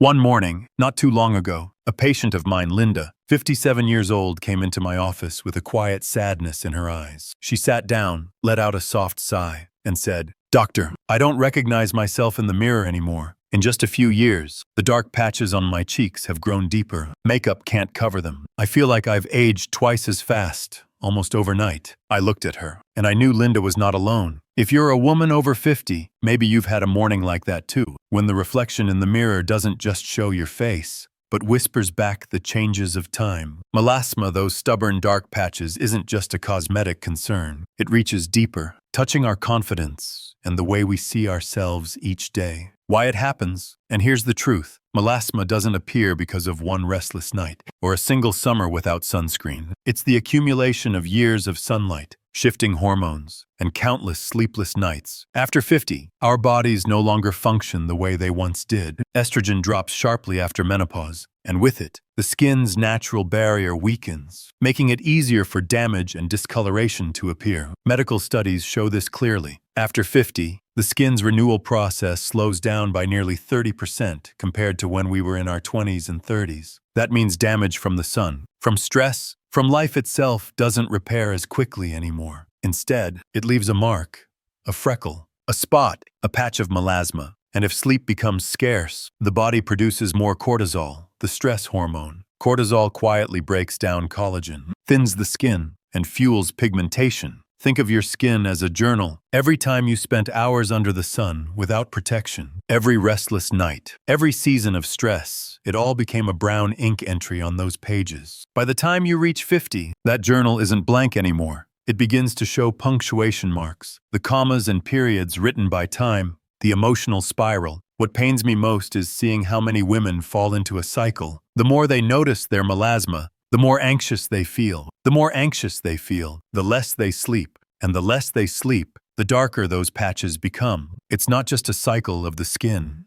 One morning, not too long ago, a patient of mine, Linda, 57 years old, came into my office with a quiet sadness in her eyes. She sat down, let out a soft sigh, and said, "Doctor, I don't recognize myself in the mirror anymore. In just a few years, the dark patches on my cheeks have grown deeper. Makeup can't cover them. I feel like I've aged twice as fast, almost overnight." I looked at her, and I knew Linda was not alone. If you're a woman over 50, maybe you've had a morning like that too, when the reflection in the mirror doesn't just show your face, but whispers back the changes of time. Melasma, those stubborn dark patches, isn't just a cosmetic concern. It reaches deeper, touching our confidence and the way we see ourselves each day. Why it happens, and here's the truth. Melasma doesn't appear because of one restless night or a single summer without sunscreen. It's the accumulation of years of sunlight, shifting hormones, and countless sleepless nights. After 50, our bodies no longer function the way they once did. Estrogen drops sharply after menopause, and with it, the skin's natural barrier weakens, making it easier for damage and discoloration to appear. Medical studies show this clearly. After 50, the skin's renewal process slows down by nearly 30% compared to when we were in our 20s and 30s. That means damage from the sun, from stress, from life itself doesn't repair as quickly anymore. Instead, it leaves a mark, a freckle, a spot, a patch of melasma. And if sleep becomes scarce, the body produces more cortisol, the stress hormone. Cortisol quietly breaks down collagen, thins the skin, and fuels pigmentation. Think of your skin as a journal. Every time you spent hours under the sun without protection, every restless night, every season of stress, it all became a brown ink entry on those pages. By the time you reach 50, that journal isn't blank anymore. It begins to show punctuation marks, the commas and periods written by time, the emotional spiral. What pains me most is seeing how many women fall into a cycle. The more they notice their melasma, the more anxious they feel. The more anxious they feel, the less they sleep. And the less they sleep, the darker those patches become. It's not just a cycle of the skin.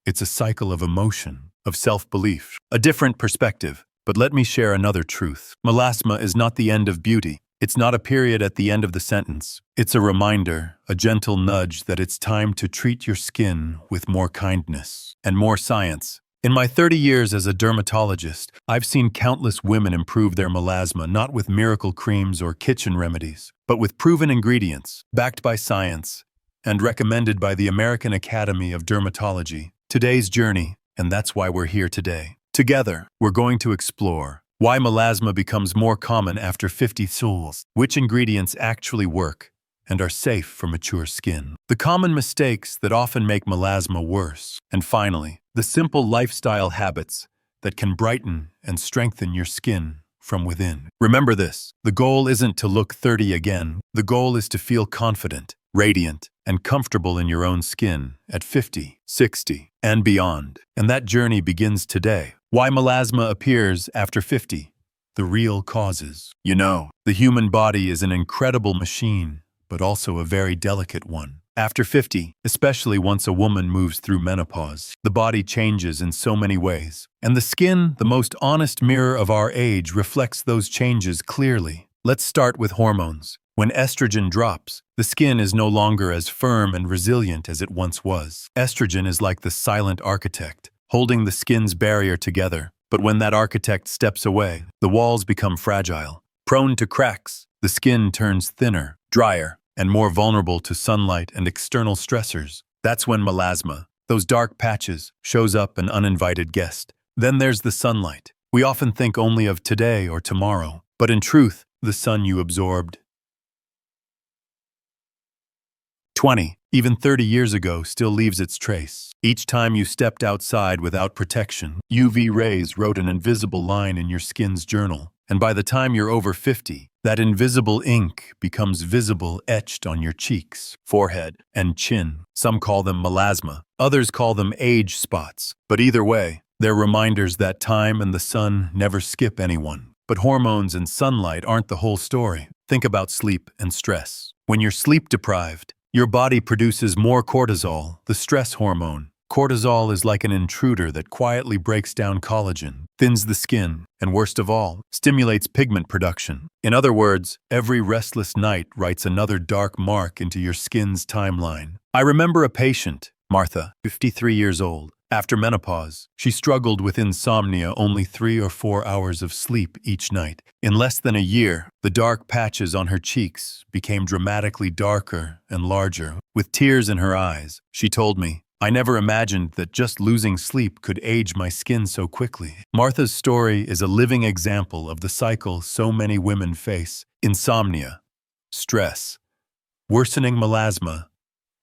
It's a cycle of emotion, of self-belief, a different perspective. But let me share another truth. Melasma is not the end of beauty. It's not a period at the end of the sentence. It's a reminder, a gentle nudge that it's time to treat your skin with more kindness and more science. In my 30 years as a dermatologist, I've seen countless women improve their melasma not with miracle creams or kitchen remedies, but with proven ingredients, backed by science, and recommended by the American Academy of Dermatology. Today's journey, and that's why we're here today. Together, we're going to explore why melasma becomes more common after 50 souls, which ingredients actually work and are safe for mature skin, the common mistakes that often make melasma worse, and finally, the simple lifestyle habits that can brighten and strengthen your skin from within. Remember this, the goal isn't to look 30 again. The goal is to feel confident, radiant, and comfortable in your own skin at 50, 60, and beyond. And that journey begins today. Why melasma appears after 50. The real causes. You know, the human body is an incredible machine, but also a very delicate one. After 50, especially once a woman moves through menopause, the body changes in so many ways. And the skin, the most honest mirror of our age, reflects those changes clearly. Let's start with hormones. When estrogen drops, the skin is no longer as firm and resilient as it once was. Estrogen is like the silent architect, holding the skin's barrier together. But when that architect steps away, the walls become fragile, prone to cracks. The skin turns thinner, drier, and more vulnerable to sunlight and external stressors. That's when melasma, those dark patches, shows up an uninvited guest. Then there's the sunlight. We often think only of today or tomorrow, but in truth, the sun you absorbed 20, even 30 years ago still leaves its trace. Each time you stepped outside without protection, UV rays wrote an invisible line in your skin's journal. And by the time you're over 50, that invisible ink becomes visible, etched on your cheeks, forehead, and chin. Some call them melasma, others call them age spots. But either way, they're reminders that time and the sun never skip anyone. But hormones and sunlight aren't the whole story. Think about sleep and stress. When you're sleep deprived, your body produces more cortisol, the stress hormone. Cortisol is like an intruder that quietly breaks down collagen, thins the skin, and worst of all, stimulates pigment production. In other words, every restless night writes another dark mark into your skin's timeline. I remember a patient, Martha, 53 years old, After menopause, she struggled with insomnia, only 3 or 4 hours of sleep each night. In less than a year, the dark patches on her cheeks became dramatically darker and larger. With tears in her eyes, she told me, "I never imagined that just losing sleep could age my skin so quickly." Martha's story is a living example of the cycle so many women face: insomnia, stress, worsening melasma,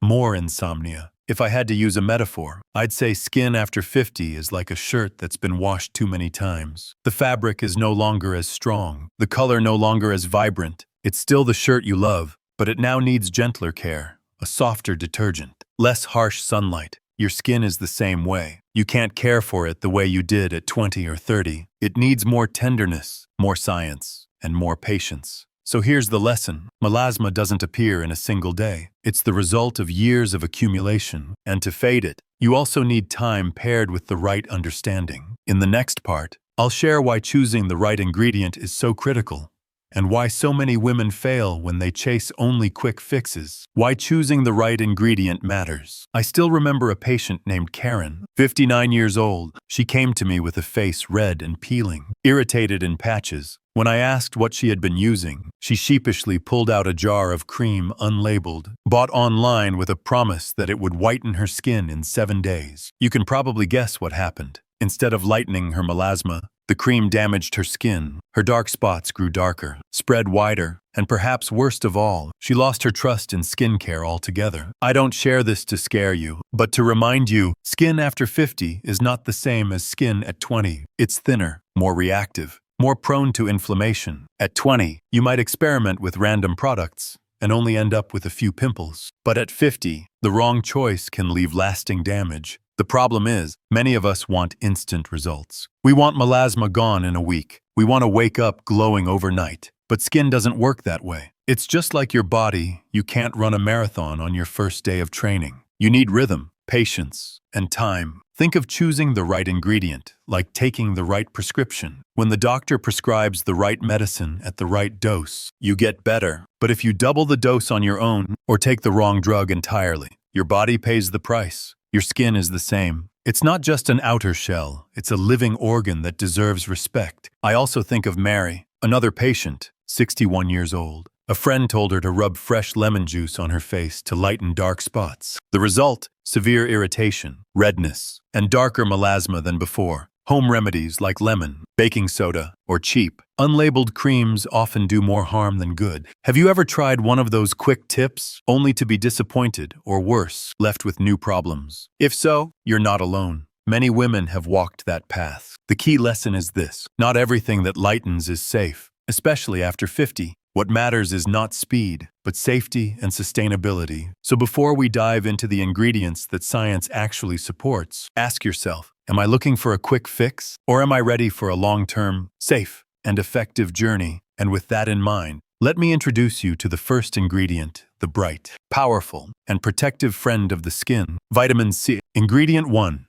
more insomnia. If I had to use a metaphor, I'd say skin after 50 is like a shirt that's been washed too many times. The fabric is no longer as strong, the color no longer as vibrant. It's still the shirt you love, but it now needs gentler care, a softer detergent, less harsh sunlight. Your skin is the same way. You can't care for it the way you did at 20 or 30. It needs more tenderness, more science, and more patience. So here's the lesson. Melasma doesn't appear in a single day. It's the result of years of accumulation, and to fade it, you also need time paired with the right understanding. In the next part, I'll share why choosing the right ingredient is so critical, and why so many women fail when they chase only quick fixes. Why choosing the right ingredient matters. I still remember a patient named Karen, 59 years old. She came to me with a face red and peeling, irritated in patches. When I asked what she had been using, she sheepishly pulled out a jar of cream unlabeled, bought online with a promise that it would whiten her skin in 7 days. You can probably guess what happened. Instead of lightening her melasma, the cream damaged her skin. Her dark spots grew darker, spread wider, and perhaps worst of all, she lost her trust in skincare altogether. I don't share this to scare you, but to remind you, skin after 50 is not the same as skin at 20. It's thinner, more reactive, more prone to inflammation. At 20, you might experiment with random products and only end up with a few pimples. But at 50, the wrong choice can leave lasting damage. The problem is, many of us want instant results. We want melasma gone in a week. We want to wake up glowing overnight. But skin doesn't work that way. It's just like your body. You can't run a marathon on your first day of training. You need rhythm, patience, and time. Think of choosing the right ingredient, like taking the right prescription. When the doctor prescribes the right medicine at the right dose, you get better. But if you double the dose on your own, or take the wrong drug entirely, your body pays the price. Your skin is the same. It's not just an outer shell, it's a living organ that deserves respect. I also think of Mary, another patient, 61 years old. A friend told her to rub fresh lemon juice on her face to lighten dark spots. The result? Severe irritation, redness, and darker melasma than before. Home remedies like lemon, baking soda, or cheap, unlabeled creams often do more harm than good. Have you ever tried one of those quick tips, only to be disappointed, or worse, left with new problems? If so, you're not alone. Many women have walked that path. The key lesson is this: not everything that lightens is safe, especially after 50. What matters is not speed, but safety and sustainability. So before we dive into the ingredients that science actually supports, ask yourself, am I looking for a quick fix? Or am I ready for a long-term, safe, and effective journey? And with that in mind, let me introduce you to the first ingredient, the bright, powerful, and protective friend of the skin, vitamin C. Ingredient 1.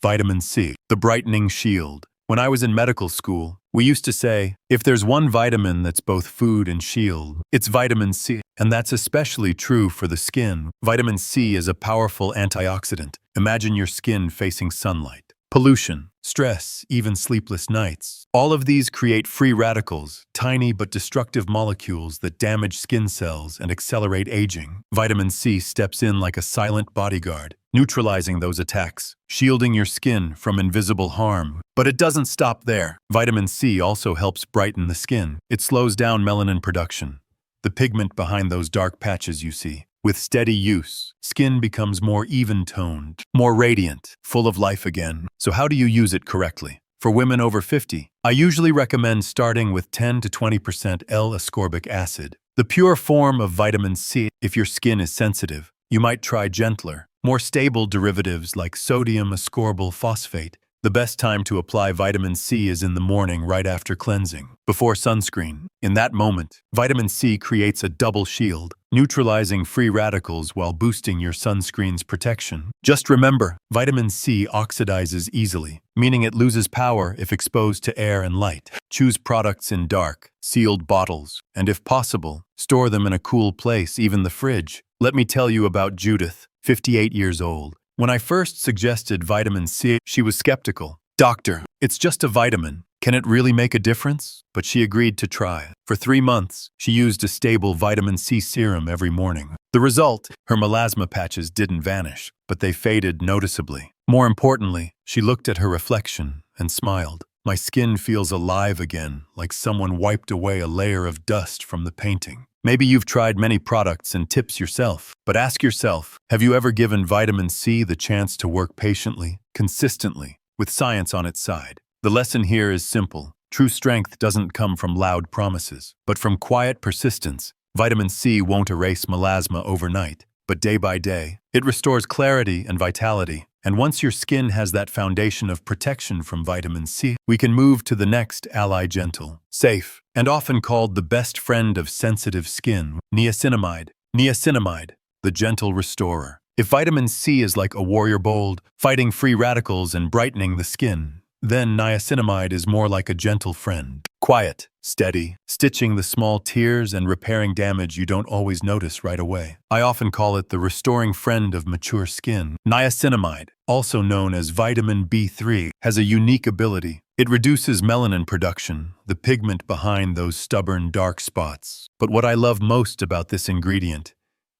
Vitamin C, the brightening shield. When I was in medical school, we used to say, if there's one vitamin that's both food and shield, it's vitamin C. And that's especially true for the skin. Vitamin C is a powerful antioxidant. Imagine your skin facing sunlight, pollution, stress, even sleepless nights. All of these create free radicals, tiny but destructive molecules that damage skin cells and accelerate aging. Vitamin C steps in like a silent bodyguard, neutralizing those attacks, shielding your skin from invisible harm. But it doesn't stop there. Vitamin C also helps brighten the skin. It slows down melanin production, the pigment behind those dark patches you see. With steady use, skin becomes more even-toned, more radiant, full of life again. So how do you use it correctly? For women over 50, I usually recommend starting with 10 to 20% L-ascorbic acid, the pure form of vitamin C. If your skin is sensitive, you might try gentler, more stable derivatives like sodium ascorbyl phosphate. The best time to apply vitamin C is in the morning right after cleansing, before sunscreen. In that moment, vitamin C creates a double shield, neutralizing free radicals while boosting your sunscreen's protection. Just remember, vitamin C oxidizes easily, meaning it loses power if exposed to air and light. Choose products in dark, sealed bottles, and if possible, store them in a cool place, even the fridge. Let me tell you about Judith, 58 years old. When I first suggested vitamin C, she was skeptical. Doctor, it's just a vitamin. Can it really make a difference? But she agreed to try. For 3 months, she used a stable vitamin C serum every morning. The result, her melasma patches didn't vanish, but they faded noticeably. More importantly, she looked at her reflection and smiled. My skin feels alive again, like someone wiped away a layer of dust from the painting. Maybe you've tried many products and tips yourself, but ask yourself, have you ever given vitamin C the chance to work patiently, consistently, with science on its side? The lesson here is simple. True strength doesn't come from loud promises, but from quiet persistence. Vitamin C won't erase melasma overnight, but day by day, it restores clarity and vitality. And once your skin has that foundation of protection from vitamin C, we can move to the next ally: gentle, safe, and often called the best friend of sensitive skin, niacinamide. Niacinamide, the gentle restorer. If vitamin C is like a warrior bold, fighting free radicals and brightening the skin, then niacinamide is more like a gentle friend. Quiet, steady, stitching the small tears and repairing damage you don't always notice right away. I often call it the restoring friend of mature skin. Niacinamide, also known as vitamin B3, has a unique ability. It reduces melanin production, the pigment behind those stubborn dark spots. But what I love most about this ingredient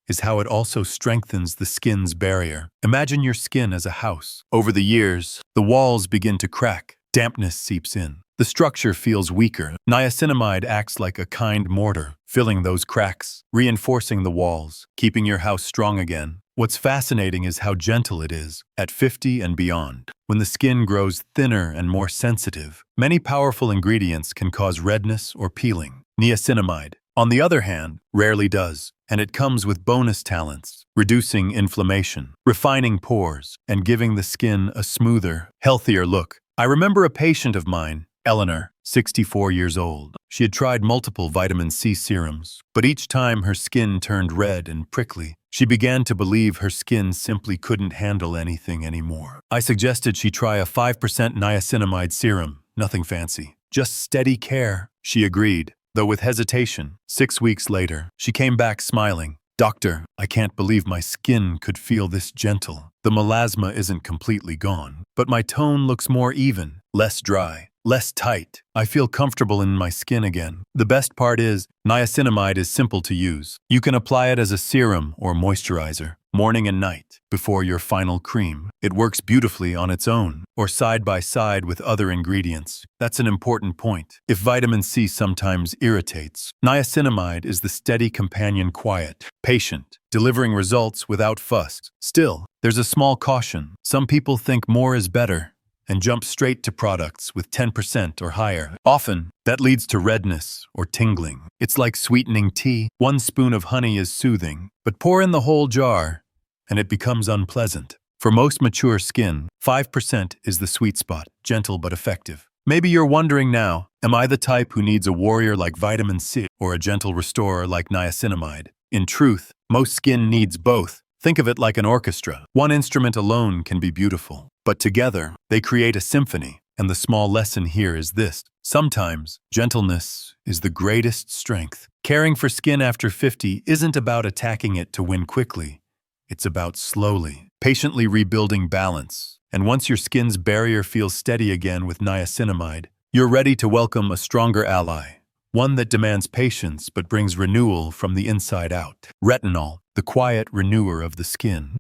is how it also strengthens the skin's barrier. Imagine your skin as a house. Over the years, the walls begin to crack, dampness seeps in. The structure feels weaker. Niacinamide acts like a kind mortar, filling those cracks, reinforcing the walls, keeping your house strong again. What's fascinating is how gentle it is, at 50 and beyond. When the skin grows thinner and more sensitive, many powerful ingredients can cause redness or peeling. Niacinamide, on the other hand, rarely does, and it comes with bonus talents: reducing inflammation, refining pores, and giving the skin a smoother, healthier look. I remember a patient of mine, Eleanor, 64 years old. She had tried multiple vitamin C serums, but each time her skin turned red and prickly. She began to believe her skin simply couldn't handle anything anymore. I suggested she try a 5% niacinamide serum, nothing fancy, just steady care. She agreed, though with hesitation. 6 weeks later, she came back smiling. Doctor, I can't believe my skin could feel this gentle. The melasma isn't completely gone, but my tone looks more even, less dry, less tight. I feel comfortable in my skin again. The best part is, niacinamide is simple to use. You can apply it as a serum or moisturizer, morning and night, before your final cream. It works beautifully on its own, or side by side with other ingredients. That's an important point. If vitamin C sometimes irritates, niacinamide is the steady companion, quiet, patient, delivering results without fuss. Still, there's a small caution. Some people think more is better and jump straight to products with 10% or higher. Often, that leads to redness or tingling. It's like sweetening tea. 1 spoon of honey is soothing, but pour in the whole jar, and it becomes unpleasant. For most mature skin, 5% is the sweet spot, gentle but effective. Maybe you're wondering now, am I the type who needs a warrior like vitamin C or a gentle restorer like niacinamide? In truth, most skin needs both. Think of it like an orchestra. One instrument alone can be beautiful, but together, they create a symphony. And the small lesson here is this: sometimes, gentleness is the greatest strength. Caring for skin after 50 isn't about attacking it to win quickly. It's about slowly, patiently rebuilding balance. And once your skin's barrier feels steady again with niacinamide, you're ready to welcome a stronger ally. One that demands patience but brings renewal from the inside out. Retinol, the quiet renewer of the skin.